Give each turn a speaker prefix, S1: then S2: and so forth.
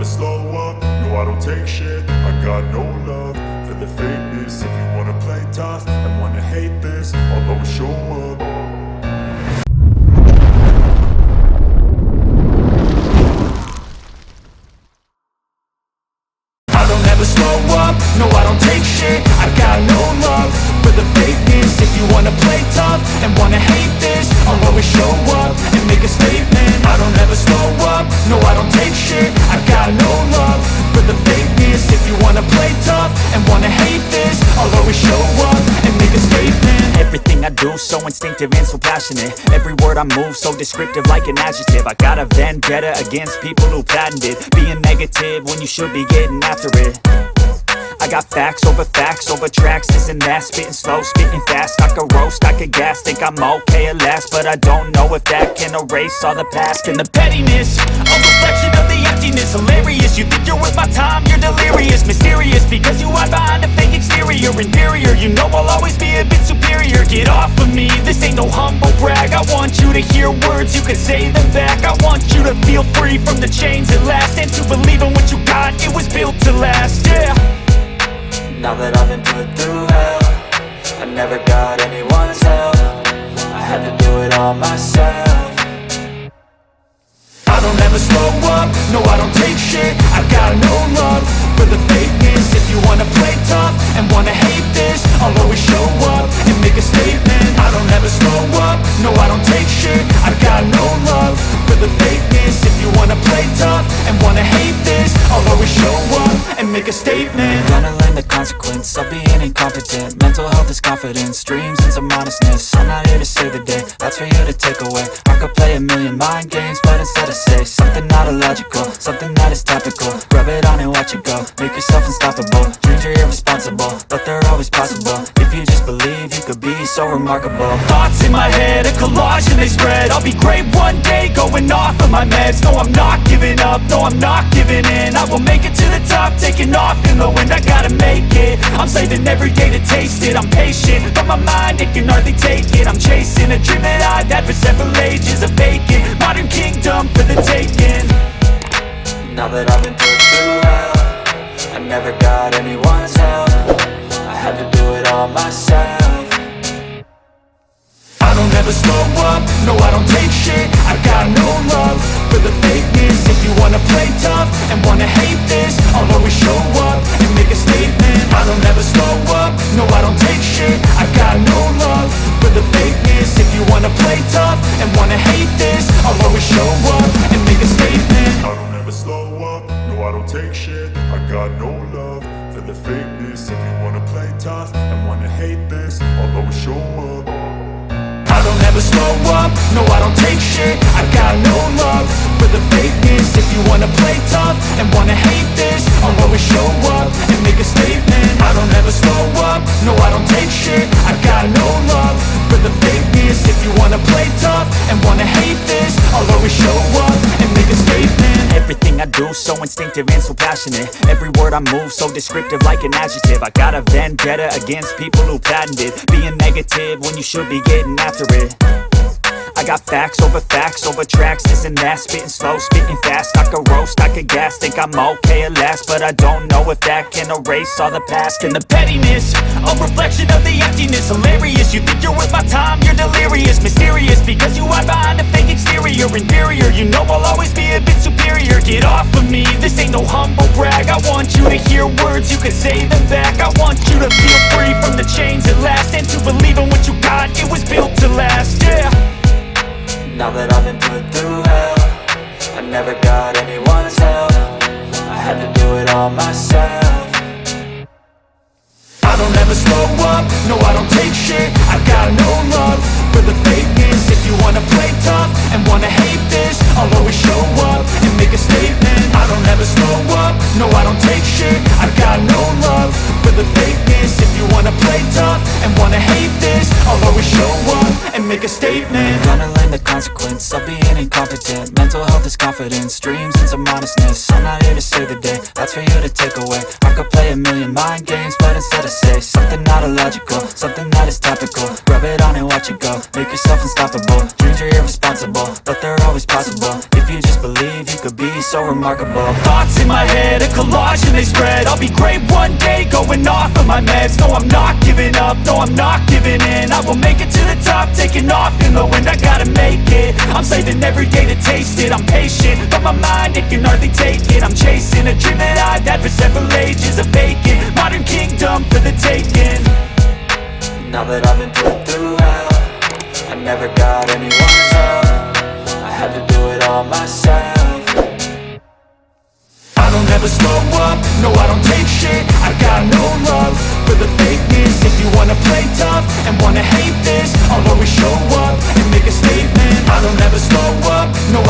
S1: never slow up, no I don't take shit. I got no love for the fakeness. If you wanna play tough and wanna hate this, I'll always show up. I don't ever slow up, no I don't take shit. I got no love for the fakeness. If you wanna play tough and wanna hate this, I'll always show up and make a statement. I don't ever slow up, no I don't take shit. I got no love for the fakeness. If you wanna play tough and wanna hate this, I'll always show up and make a statement.
S2: Everything I do so instinctive and so passionate. Every word I move so descriptive like an adjective. I got a vendetta against people who patented being negative when you should be getting after it. I got facts over tracks, this and that. Spitting slow, spitting fast. I could roast, I could gas. Think I'm okay at last, but I don't know if that can erase all the past. And the pettiness, a reflection of the emptiness. Hilarious, you think you're worth my time, you're delirious. Mysterious, because you hide behind a fake exterior. Inferior, you know I'll always be a bit superior. Get off of me, this ain't no humble brag. I want you to hear words, you can say them back. I want you to feel free from the chains at last, and to believe in what you got, it was built to last, yeah.
S3: Now that I've been put through hell, I never got anyone's help. I had to do it all myself.
S1: I don't ever slow up, no I don't take shit. I got no love for the fakeness. If you wanna play tough and wanna hate this, I'll always show up and make a statement. I don't ever slow up, no I don't take shit. I got no love for the fakeness. If you wanna play tough and wanna hate this, I'll always show up and make a statement.
S3: Gonna learn the consequence of being incompetent. Mental health is confidence, dreams and some modestness. I'm not here to save the day, that's for you to take away. I could play a million mind games, but instead I say something not illogical, something that is topical. Rub it on and watch it go, make yourself unstoppable. Dreams are irresponsible, but they're always possible. If you just believe, you could be so remarkable.
S2: Thoughts in my head, a collage and they spread. I'll be great one day, going off of my meds. No, I'm not giving up, no, I'm not giving in. I will make it to the top, taking off in the wind. I gotta make it, I'm saving every day to taste it. I'm patient, but my mind, it can hardly take it. I'm chasing a dream that I've had for several ages. A vacant, modern kingdom for the taking.
S3: Now that I've been put through hell, I never got anyone's help. I had to do it all myself.
S1: I don't ever slow up, no I don't take shit. I got no love for the fakeness. If you wanna play tough and wanna hate this, I'll always show up and make a statement. I don't ever slow up, no I don't take shit. I got no love for the fakeness. If you wanna play tough and wanna hate this, I'll always show up and make a statement. I don't ever slow up, no I don't take shit. I got no love for the fakeness. If you wanna play tough and wanna hate this, I'll always show up. I don't ever slow up, no I don't take shit. I got no love for the fakeness. If you wanna play tough and wanna hate this, I'll always show up and make a statement. I don't ever slow up, no I don't take shit. I got no love for the fakeness. If you wanna play tough and wanna hate this, I'll always show up and make a statement.
S2: Everything I do so instinctive and so passionate. Every word I move so descriptive like an adjective. I got a vendetta against people who patented being negative when you should be getting after it. I got facts over tracks, this and that. Spitting slow, spitting fast. I could roast, I could gas. Think I'm okay at last, but I don't know if that can erase all the past. And the pettiness, a reflection of the emptiness. Hilarious, you think you're worth my time, you're delirious. Mysterious, because you hide behind a fake exterior. Inferior, you know I'll always be a bit superior. Get off of me, this ain't no humble brag. I want you to hear words, you can say them back. I want you to feel free from the chains at last, and to believe in what you got, it was built to last, yeah.
S3: Now that I've been put through hell, I never got anyone's help. I had to do it all myself.
S1: I don't ever slow up, no I don't take shit. I got no love for the fakeness. If you wanna play tough and wanna hate this, I'll always show up and make a statement. I don't ever slow up, no I don't take shit. I got no love for the fakeness. If you wanna play tough and wanna hate this, I'll always show up and make a statement.
S3: Gonna learn the consequence of being incompetent. Mental health is confidence, dreams and some honestness. I'm not here to save the day, that's for you to take away. I could play a million mind games, but instead I say something not illogical, something that is topical. Rub it on and watch it go, make yourself unstoppable. Dreams are irresponsible, but they're always possible. If you just believe, you could be so remarkable.
S1: Thoughts in my head, a collage and they spread. I'll be great one day, going off of my meds. No, I'm not giving up, no, I'm not giving in. I will make it to the top, taking off in the wind. I gotta make it, I'm saving every day to taste it. I'm patient, but my mind, it can hardly take it. I'm chasing a dream that I've had for several ages. A vacant, modern kingdom for the taking.
S3: Now that I've been put through hell, I never got anyone's help. I had to do it all myself.
S1: I don't ever slow up, no I don't take shit. I got no love for the fakeness. If you wanna play tough and wanna hate this, I'll always show up and make a statement. I don't ever slow up, no